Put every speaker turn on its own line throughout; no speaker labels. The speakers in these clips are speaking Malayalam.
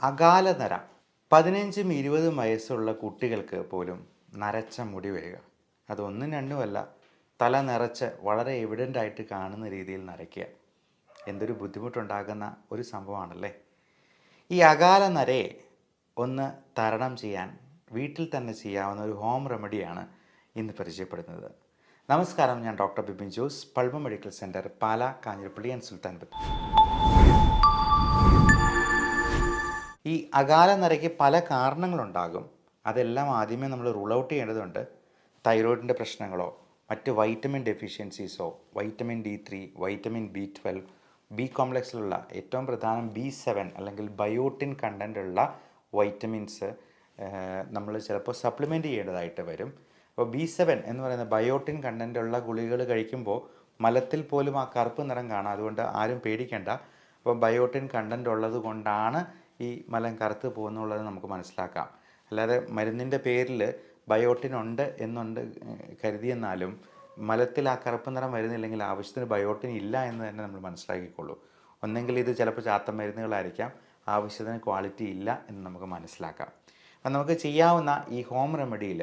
അകാലനര 15ഉം 20ഉം വയസ്സുള്ള കുട്ടികൾക്ക് പോലും നരച്ച മുടി വരിക. അതൊന്നും രണ്ടുമല്ല, തല നിറച്ച് വളരെ എവിഡൻ്റ് ആയിട്ട് കാണുന്ന രീതിയിൽ നരയ്ക്കുക. എന്തൊരു ബുദ്ധിമുട്ടുണ്ടാകുന്ന ഒരു സംഭവമാണല്ലേ. ഈ അകാലനരയെ ഒന്ന് തരണം ചെയ്യാൻ വീട്ടിൽ തന്നെ ചെയ്യാവുന്ന ഒരു ഹോം റെമഡിയാണ് ഇന്ന് പരിചയപ്പെടുന്നത്. നമസ്കാരം, ഞാൻ doctor Bipin Jose, Pulma medical centre, Pala, Kanjirappally and Sultan Bathery. ഈ അകാലനരയ്ക്ക് പല കാരണങ്ങളുണ്ടാകും. അതെല്ലാം ആദ്യമേ നമ്മൾ റൂൾ ഔട്ട് ചെയ്യേണ്ടതുണ്ട്. തൈറോയിഡിൻ്റെ പ്രശ്നങ്ങളോ മറ്റ് വൈറ്റമിൻ ഡെഫിഷ്യൻസീസോ, vitamin D3, vitamin B12, B കോംപ്ലക്സിലുള്ള ഏറ്റവും പ്രധാനം B7 അല്ലെങ്കിൽ ബയോട്ടിൻ കണ്ടൻ്റുള്ള വൈറ്റമിൻസ് നമ്മൾ ചിലപ്പോൾ സപ്ലിമെൻറ്റ് ചെയ്യേണ്ടതായിട്ട് വരും. അപ്പോൾ B7 എന്ന് പറയുന്ന ബയോട്ടിൻ കണ്ടൻ്റുള്ള ഗുളികകൾ കഴിക്കുമ്പോൾ മലത്തിൽ പോലും ആ കറുപ്പ് നിറം കാണാം. അതുകൊണ്ട് ആരും പേടിക്കേണ്ട. അപ്പോൾ ബയോട്ടിൻ കണ്ടൻ്റ് ഉള്ളത് കൊണ്ടാണ് ഈ മലം കറുത്ത് പോകുന്നുള്ളത് നമുക്ക് മനസ്സിലാക്കാം. അല്ലാതെ മരുന്നിൻ്റെ പേരിൽ ബയോട്ടിൻ ഉണ്ട് എന്നുണ്ട് കരുതിയെന്നാലും മലത്തിൽ ആ കറുപ്പ് നിറം വരുന്നില്ലെങ്കിൽ ആവശ്യത്തിന് ബയോട്ടിൻ ഇല്ല എന്ന് തന്നെ നമ്മൾ മനസ്സിലാക്കിക്കൊള്ളൂ. ഒന്നെങ്കിൽ ഇത് ചിലപ്പോൾ ചാത്ത മരുന്നുകളായിരിക്കാം, ആവശ്യത്തിന് ക്വാളിറ്റി ഇല്ല എന്ന് നമുക്ക് മനസ്സിലാക്കാം. അപ്പം നമുക്ക് ചെയ്യാവുന്ന ഈ ഹോം റെമഡിയിൽ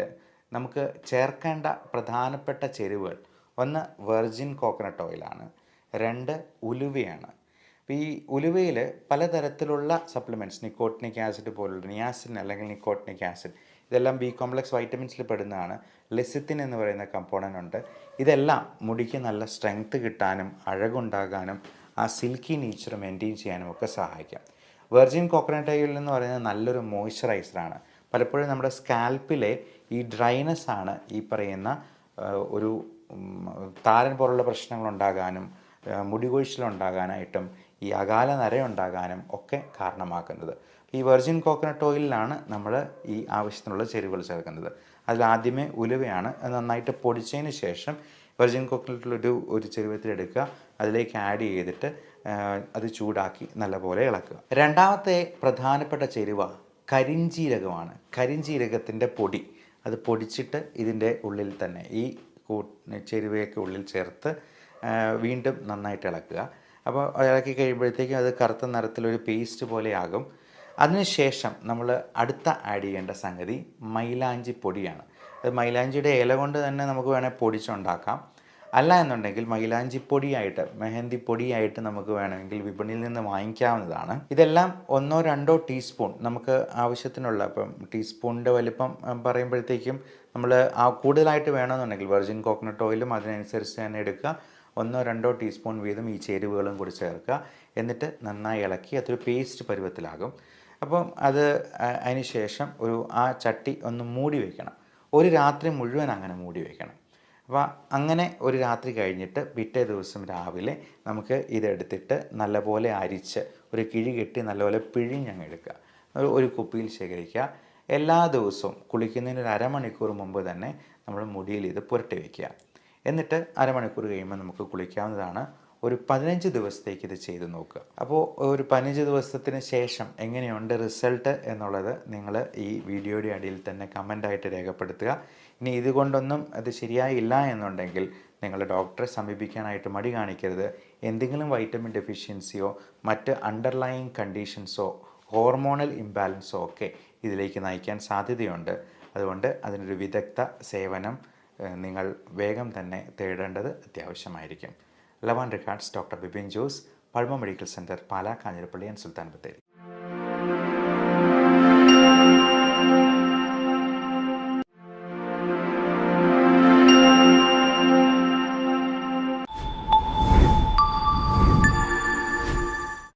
നമുക്ക് ചേർക്കേണ്ട പ്രധാനപ്പെട്ട ചേരുവകൾ: ഒന്ന് വെർജിൻ കോക്കനട്ട് ഓയിലാണ്, 2 ഉലുവയാണ്. അപ്പോൾ ഈ ഉലുവയിൽ പലതരത്തിലുള്ള സപ്ലിമെൻറ്റ്സ്, നിക്കോട്ടിനിക് ആസിഡ് പോലുള്ള നിയാസിൻ അല്ലെങ്കിൽ നിക്കോട്ടിനിക് ആസിഡ്, ഇതെല്ലാം ബി കോംപ്ലക്സ് വൈറ്റമിൻസിൽ പെടുന്നതാണ്. ലെസിത്തിൻ എന്ന് പറയുന്ന കമ്പോണൻ്റ് ഉണ്ട്. ഇതെല്ലാം മുടിക്ക് നല്ല സ്ട്രെങ്ത് കിട്ടാനും അഴകുണ്ടാകാനും ആ സിൽക്കി നേച്ചർ മെയിൻറ്റെയിൻ ചെയ്യാനും ഒക്കെ സഹായിക്കാം. വെർജിൻ കോക്കനട്ട് ഓയിൽ എന്ന് പറയുന്നത് നല്ലൊരു മോയ്സ്ചറൈസറാണ്. പലപ്പോഴും നമ്മുടെ സ്കാൽപ്പിലെ ഈ ഡ്രൈനെസ് ആണ് ഈ പറയുന്ന ഒരു താരൻ പോലുള്ള പ്രശ്നങ്ങളുണ്ടാകാനും മുടി കൊഴിച്ചിലുണ്ടാകാനായിട്ടും ഈ അകാല നരയുണ്ടാകാനും ഒക്കെ കാരണമാക്കുന്നത്. ഈ വെർജിൻ കോക്കനട്ട് ഓയിലിലാണ് നമ്മൾ ഈ ആവശ്യത്തിനുള്ള ചേരുവകൾ ചേർക്കുന്നത്. അതിലാദ്യമേ ഉലുവയാണ്. അത് നന്നായിട്ട് പൊടിച്ചതിന് ശേഷം വെർജിൻ കോക്കനട്ടിലൊരു ചെരുവത്തിലെടുക്കുക, അതിലേക്ക് ആഡ് ചെയ്തിട്ട് അത് ചൂടാക്കി നല്ലപോലെ ഇളക്കുക. രണ്ടാമത്തെ പ്രധാനപ്പെട്ട ചേരുവ കരിഞ്ജീരകമാണ്. കരിഞ്ജീരകത്തിൻ്റെ പൊടി, അത് പൊടിച്ചിട്ട് ഇതിൻ്റെ ഉള്ളിൽ തന്നെ ഈ ചേരുവയൊക്കെ ഉള്ളിൽ ചേർത്ത് വീണ്ടും നന്നായിട്ട് ഇളക്കുക. അപ്പോൾ ഇളക്കി കഴിയുമ്പോഴത്തേക്കും അത് കറുത്ത നിറത്തിലൊരു പേസ്റ്റ് പോലെയാകും. അതിനുശേഷം നമ്മൾ അടുത്ത ആഡ് ചെയ്യേണ്ട സംഗതി മൈലാഞ്ചി പൊടിയാണ്. അത് മൈലാഞ്ചിയുടെ ഇല കൊണ്ട് തന്നെ നമുക്ക് വേണേൽ പൊടിച്ചുണ്ടാക്കാം. അല്ല എന്നുണ്ടെങ്കിൽ മൈലാഞ്ചി പൊടിയായിട്ട്, മെഹന്തി പൊടിയായിട്ട് നമുക്ക് വേണമെങ്കിൽ വിപണിയിൽ നിന്ന് വാങ്ങിക്കാവുന്നതാണ്. ഇതെല്ലാം 1-2 ടീസ്പൂൺ നമുക്ക് ആവശ്യത്തിനുള്ള, ഇപ്പം ടീസ്പൂണിൻ്റെ വലിപ്പം പറയുമ്പോഴത്തേക്കും നമ്മൾ ആ കൂടുതലായിട്ട് വേണമെന്നുണ്ടെങ്കിൽ വെർജിൻ കോക്കനട്ട് ഓയിലും അതിനനുസരിച്ച് തന്നെ എടുക്കുക. 1-2 ടീസ്പൂൺ വീതം ഈ ചേരുവകളും കൂടി ചേർക്കുക. എന്നിട്ട് നന്നായി ഇളക്കി അതൊരു പേസ്റ്റ് പരുവത്തിലാകും. അപ്പം അതിന് ശേഷം ആ ചട്ടി ഒന്ന് മൂടി വയ്ക്കണം. ഒരു രാത്രി മുഴുവൻ അങ്ങനെ മൂടി വയ്ക്കണം. അപ്പോൾ അങ്ങനെ ഒരു രാത്രി കഴിഞ്ഞിട്ട് പിറ്റേ ദിവസം രാവിലെ നമുക്ക് ഇതെടുത്തിട്ട് നല്ലപോലെ അരിച്ച് ഒരു കിഴി കെട്ടി നല്ലപോലെ പിഴിഞ്ഞങ്ങ് എടുക്കുക. ഒരു കുപ്പിയിൽ ശേഖരിക്കുക. എല്ലാ ദിവസവും കുളിക്കുന്നതിന് ഒരു അരമണിക്കൂർ മുമ്പ് തന്നെ നമ്മൾ മുടിയിൽ ഇത് പുരട്ടി വയ്ക്കുക. എന്നിട്ട് അരമണിക്കൂർ കഴിയുമ്പോൾ നമുക്ക് കുളിക്കാവുന്നതാണ്. ഒരു 15 ദിവസത്തേക്ക് ഇത് ചെയ്ത് നോക്കുക. അപ്പോൾ ഒരു 15 ദിവസത്തിന് ശേഷം എങ്ങനെയുണ്ട് റിസൾട്ട് എന്നുള്ളത് നിങ്ങൾ ഈ വീഡിയോയുടെ അടിയിൽ തന്നെ കമൻ്റായിട്ട് രേഖപ്പെടുത്തുക. ഇനി ഇതുകൊണ്ടൊന്നും അത് ശരിയായില്ല എന്നുണ്ടെങ്കിൽ നിങ്ങൾ ഡോക്ടറെ സമീപിക്കാനായിട്ട് മടി കാണിക്കരുത്. എന്തെങ്കിലും വൈറ്റമിൻ ഡെഫിഷ്യൻസിയോ മറ്റ് അണ്ടർലൈയിങ് കണ്ടീഷൻസോ ഹോർമോണൽ ഇംബാലൻസോ ഒക്കെ ഇതിലേക്ക് നയിക്കാൻ സാധ്യതയുണ്ട്. അതുകൊണ്ട് അതിനൊരു വിദഗ്ധ സേവനം നിങ്ങൾ വേഗം തന്നെ തേടേണ്ടത് അത്യാവശ്യമായിരിക്കും. Love and regards, doctor Bipin Jose, Pulma medical centre, Pala, Kanjirappally and Sultan Bathery.